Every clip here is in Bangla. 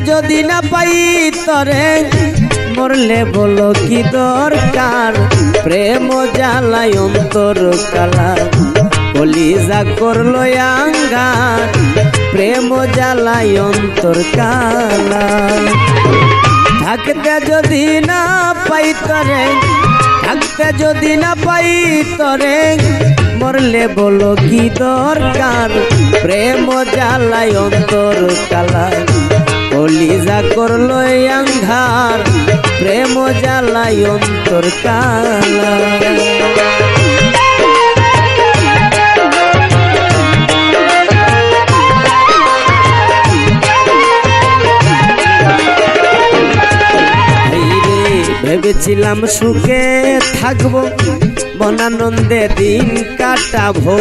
যদি না পাই তরে মরলে বলো কি দরকার প্রেম জ্বালায় অন্তর কালা কলিজা করলো আঙ্গার প্রেম জ্বালায় অন্তর কালা থাকতে যদি না পাই তরে থাকতে যদি না পাই তরে মরলে বলো কি দরকার প্রেম জ্বালায় অন্তর কালা কলিজা করলো আঙ্গার প্রেম জ্বালায় অন্তর কালা ভেবেছিলাম সুখে থাকবো মনানন্দে দিন কাটাবো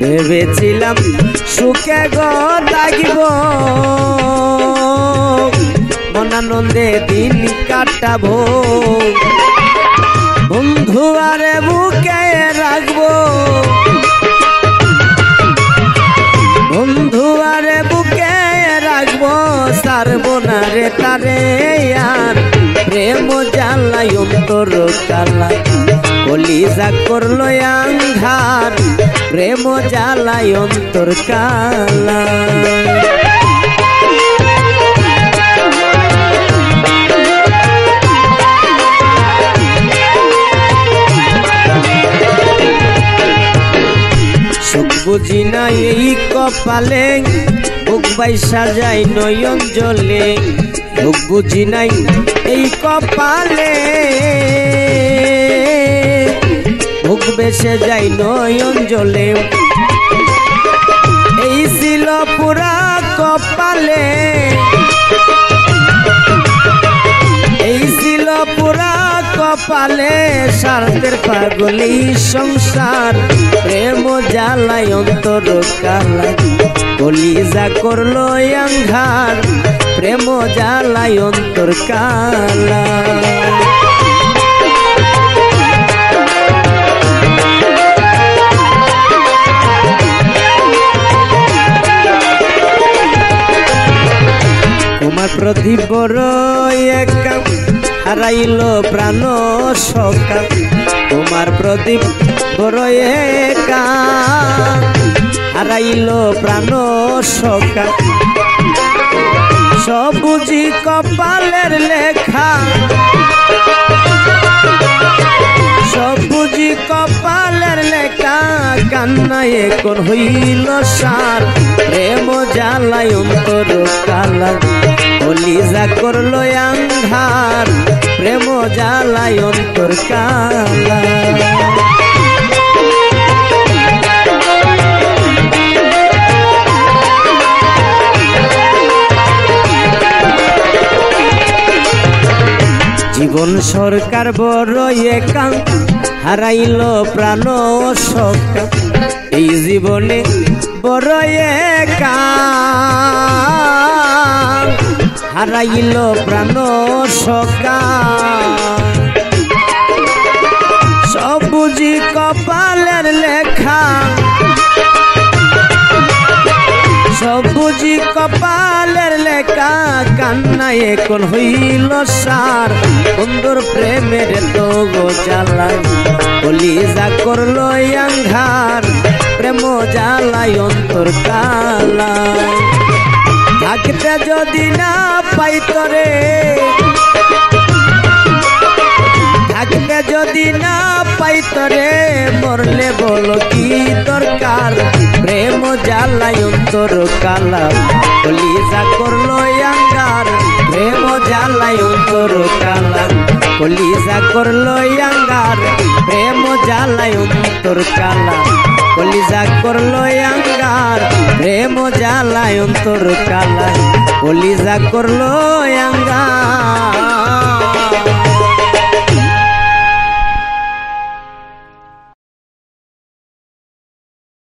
ভেবেছিলাম সুখে গো থাকিব মনানন্দে দিন কাটাবো বন্ধু আরে বুকে রাখবো বন্ধু আরে বুকে রাখবো সারবো না রে তারে আর প্রেম জ্বালায় অন্তর কালা কলিজা করলো আন্ধার প্রেম জ্বালায় অন্তর কালা সুখ বুঝি না এই কপালে বুক বাইসা যায় নয়ন জলে সুখ বুঝি নাই এই কপালে বুক বেসে যাই নয়ন জলে এই ছিল পুরা কপালে এই ছিল পুরা কপালে স্বার্থের পাগলি সংসার প্রেম জ্বালায় অন্তর কালা কলিজা করলো আঙ্গার প্রেম জ্বালায় অন্তর কালা তোমার প্রতি বড় একা হারাইল প্রাণ সকা তোমার প্রদীপ বড় একা হারাইল প্রাণ সকা সব বুঝি কপালের লেখা সব বুঝি কপালের লেখা কান্নায় এখন হইল সার প্রেম জ্বালায় অন্তর কালা কলিজা করলো আন্ধার প্রেম জ্বালায় অন্তর কালা জীবন সরকার বড় একা হারাইল প্রাণ সকা এই জীবনে বড় একা হারাইল প্রাণ সকা সব বুঝি কপালের লেখা সব বুঝি কপালের লেখা কান্নায় এখন হইল সার বন্ধুর প্রেমের তো গো জ্বালায় কলিজা করলো আঙ্গার প্রেম জ্বালায় অন্তর কালা থাকতে যদি না পাই তরে থাকতে যদি না পাই তরে মরলে বলো কি দরকার প্রেম জ্বালায় অন্তর কালা কলিজা করলো আঙ্গার প্রেম জ্বালায় অন্তর কালা কলিজা করলো আঙ্গার প্রেম জ্বালায় অন্তর কালা কলিজা করলো আঙ্গার প্রেম জ্বালায় অন্তর কালা কলিজা করলো আঙ্গার